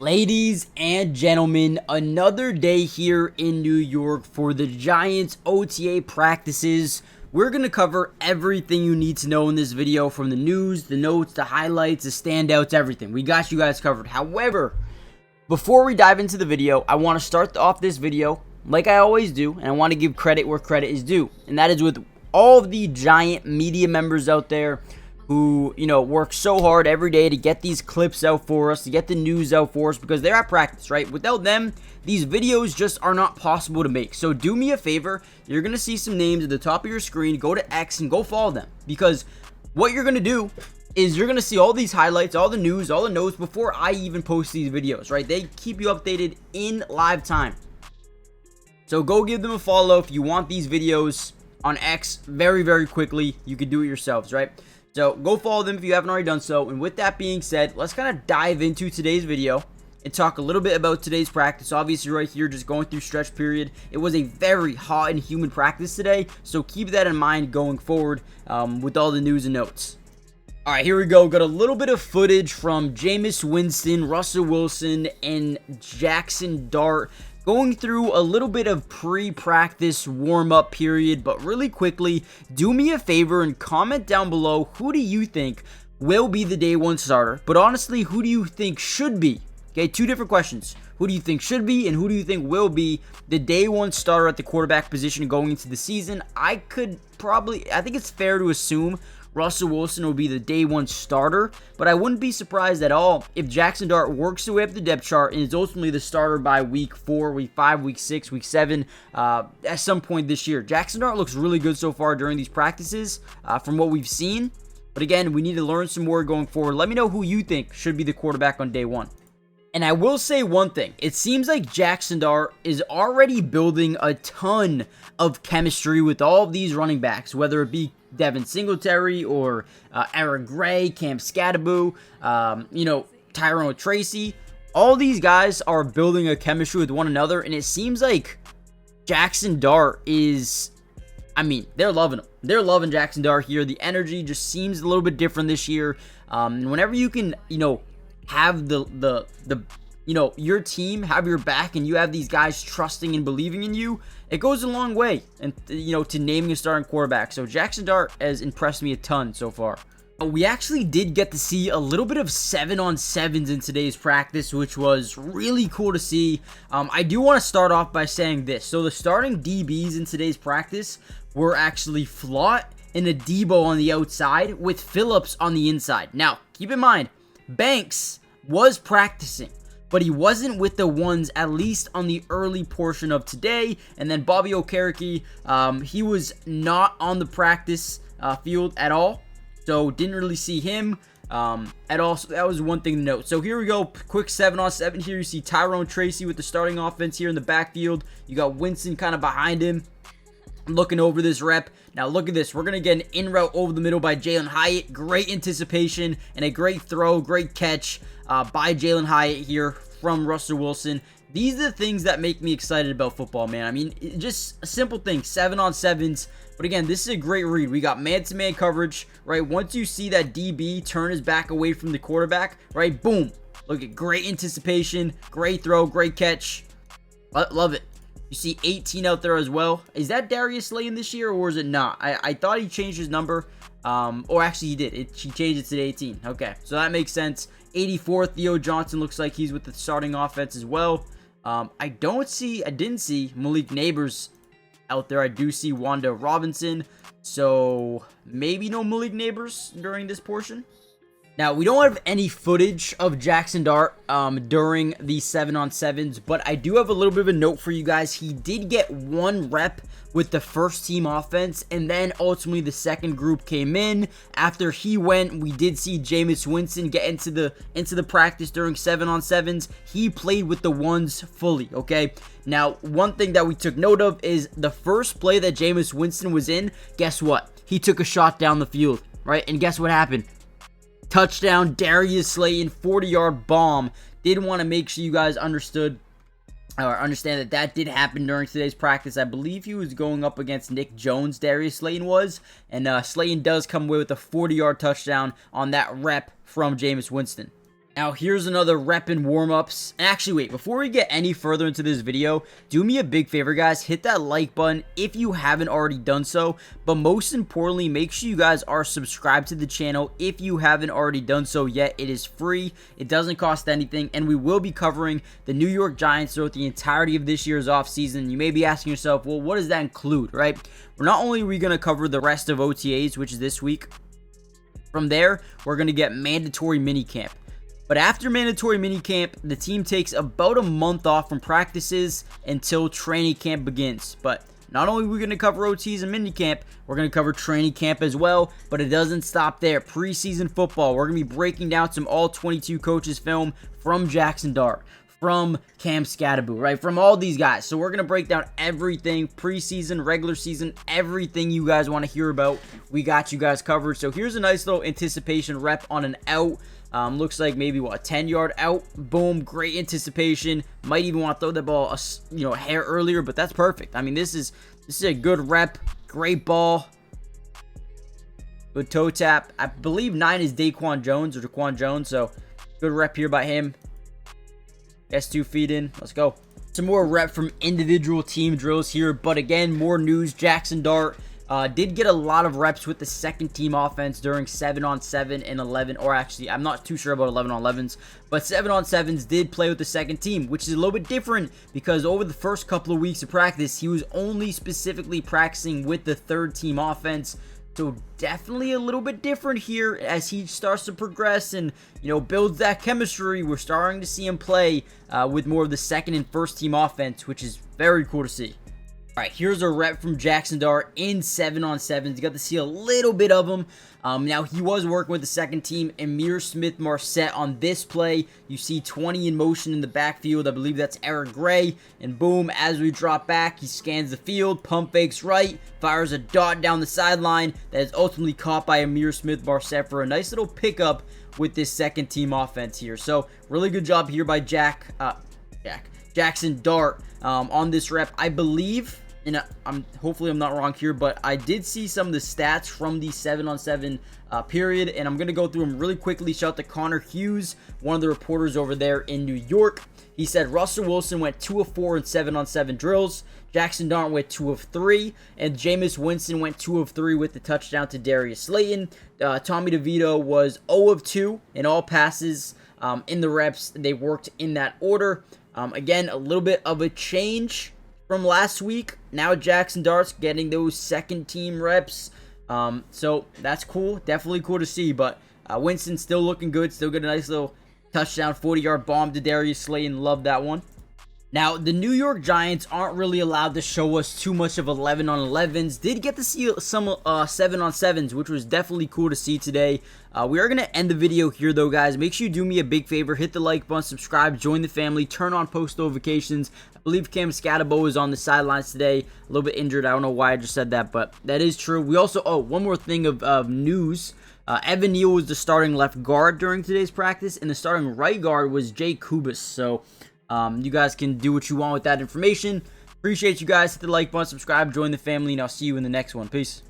Ladies and gentlemen, another day here in New York for the Giants OTA practices. We're going to cover everything you need to know in this video, from the news, the notes, the highlights, the standouts, everything. We got you guys covered. However, before we dive into the video, I want to start off this video like I always do, and I want to give credit where credit is due. And that is with all of the Giant media members out there who, work so hard every day to get these clips out for us, to get the news out for us, because they're at practice, right? Without them, these videos just are not possible to make. So do me a favor, you're going to see some names at the top of your screen. Go to X and go follow them, because what you're going to do is you're going to see all these highlights, all the news, all the notes before I even post these videos, right? They keep you updated in live time. So go give them a follow if you want these videos on X very, very quickly. You can do it yourselves, right? So go follow them if you haven't already done so. And with that being said, let's kind of dive into today's video and talk a little bit about today's practice. Obviously right here, just going through stretch period. It was a very hot and humid practice today, so keep that in mind going forward with all the news and notes. All right, here we go. Got a little bit of footage from Jameis Winston, Russell Wilson, and Jackson Dart going through a little bit of pre-practice warm-up period. But really quickly, do me a favor and comment down below, who do you think will be the day one starter? But honestly, who do you think should be? Okay, two different questions. Who do you think should be, and who do you think will be the day one starter at the quarterback position going into the season? I think it's fair to assume Russell Wilson will be the day one starter, but I wouldn't be surprised at all if Jackson Dart works his way up the depth chart and is ultimately the starter by week 4, week 5, week 6, week 7, at some point this year. Jackson Dart looks really good so far during these practices from what we've seen, but again, we need to learn some more going forward. Let me know who you think should be the quarterback on day one. And I will say one thing. It seems like Jackson Dart is already building a ton of chemistry with all of these running backs, whether it be Devin Singletary or Eric Gray, Cam Scatterboo, Tyrone Tracy. All these guys are building a chemistry with one another, and it seems like Jackson Dart is... they're loving him. They're loving Jackson Dart here. The energy just seems a little bit different this year. And whenever you can, have your team have your back, and you have these guys trusting and believing in you, it goes a long way, and to naming a starting quarterback. So Jackson Dart has impressed me a ton so far. We actually did get to see a little bit of 7-on-7s in today's practice, which was really cool to see. I do want to start off by saying this. So the starting DBs in today's practice were actually Flott and a Debo on the outside with Phillips on the inside. Now, keep in mind, Banks was practicing, but he wasn't with the ones, at least on the early portion of today. And then Bobby Okereke, he was not on the practice field at all, so didn't really see him at all. So that was one thing to note. So here we go, quick 7-on-7 here. You see Tyrone Tracy with the starting offense here in the backfield. You got Winston kind of behind him, looking over this rep. Now look at this. We're going to get an in route over the middle by Jalen Hyatt. Great anticipation and a great throw, great catch by Jalen Hyatt here from Russell Wilson. These are the things that make me excited about football, man. Just a simple thing, 7-on-7s. But again, this is a great read. We got man-to-man coverage, right? Once you see that DB turn his back away from the quarterback, right? Boom. Look at great anticipation, great throw, great catch. Love it. You see 18 out there as well. Is that Darius Slayton this year, or is it not? I thought he changed his number. Or actually he did. He changed it to 18. Okay, so that makes sense. 84, Theo Johnson looks like he's with the starting offense as well. I didn't see Malik Neighbors out there. I do see Wanda Robinson. So maybe no Malik Neighbors during this portion. Now, we don't have any footage of Jackson Dart during the 7-on-7s, but I do have a little bit of a note for you guys. He did get one rep with the first team offense, and then ultimately the second group came in. After he went, we did see Jameis Winston get into the practice during 7-on-7s. He played with the ones fully, okay? Now, one thing that we took note of is the first play that Jameis Winston was in, guess what? He took a shot down the field, right? And guess what happened? Touchdown, Darius Slayton, 40-yard bomb. Did want to make sure you guys understand that did happen during today's practice. I believe he was going up against Nick Jones, Darius Slayton was, and Slayton does come away with a 40-yard touchdown on that rep from Jameis Winston. Now, here's another rep and warm-ups. Actually, wait, before we get any further into this video, do me a big favor, guys. Hit that like button if you haven't already done so. But most importantly, make sure you guys are subscribed to the channel if you haven't already done so yet. It is free. It doesn't cost anything. And we will be covering the New York Giants throughout the entirety of this year's offseason. You may be asking yourself, well, what does that include, right? Well, not only are we going to cover the rest of OTAs, which is this week, from there, we're going to get mandatory minicamp. But after mandatory minicamp, the team takes about a month off from practices until training camp begins. But not only are we going to cover OTs and minicamp, we're going to cover training camp as well. But it doesn't stop there. Preseason football, we're going to be breaking down some all-22 coaches film from Jackson Dart, from Cam Scatterbo, right? From all these guys. So we're going to break down everything, preseason, regular season, everything you guys want to hear about. We got you guys covered. So here's a nice little anticipation rep on an out. Looks like maybe, what, a 10-yard out. Boom, great anticipation. Might even want to throw the ball a hair earlier, but that's perfect. I mean, this is a good rep. Great ball. Good toe tap. I believe 9 is Daquan Jones or Daquan Jones, so good rep here by him. Gets 2 feet in. Let's go. Some more rep from individual team drills here, but again, more news. Jackson Dart did get a lot of reps with the second team offense during 7-on-7 and 11, or actually, I'm not too sure about 11-on-11s, but 7-on-7s did play with the second team, which is a little bit different because over the first couple of weeks of practice, he was only specifically practicing with the third team offense. So definitely a little bit different here as he starts to progress and, builds that chemistry. We're starting to see him play with more of the second and first team offense, which is very cool to see. All right, here's a rep from Jackson Dart in 7-on-7s. You got to see a little bit of him. Now, he was working with the second team, Ihmir Smith-Marsette on this play. You see 20 in motion in the backfield. I believe that's Eric Gray. And boom, as we drop back, he scans the field, pump fakes right, fires a dot down the sideline that is ultimately caught by Ihmir Smith-Marsette for a nice little pickup with this second team offense here. So, really good job here by Jackson Dart on this rep. I believe... and hopefully I'm not wrong here, but I did see some of the stats from the 7-on-7 period, and I'm going to go through them really quickly. Shout out to Connor Hughes, one of the reporters over there in New York. He said Russell Wilson went 2 of 4 in 7-on-7 drills. Jackson Dart went 2 of 3, and Jameis Winston went 2 of 3 with the touchdown to Darius Slayton. Tommy DeVito was 0 of 2 in all passes in the reps. They worked in that order. Again, a little bit of a change from last week. Now Jackson Dart's getting those second team reps. So that's cool. Definitely cool to see. But Winston still looking good. Still get a nice little touchdown, 40-yard bomb to Darius Slayton. Love that one. Now, the New York Giants aren't really allowed to show us too much of 11-on-11s. Did get to see some 7-on-7s, which was definitely cool to see today. We are going to end the video here, though, guys. Make sure you do me a big favor. Hit the like button, subscribe, join the family, turn on post notifications. I believe Cam Scatterbo is on the sidelines today. A little bit injured. I don't know why I just said that, but that is true. We also, one more thing of news. Evan Neal was the starting left guard during today's practice, and the starting right guard was Jay Kubas. So, you guys can do what you want with that information. Appreciate you guys. Hit the like button, subscribe, join the family, and I'll see you in the next one. Peace.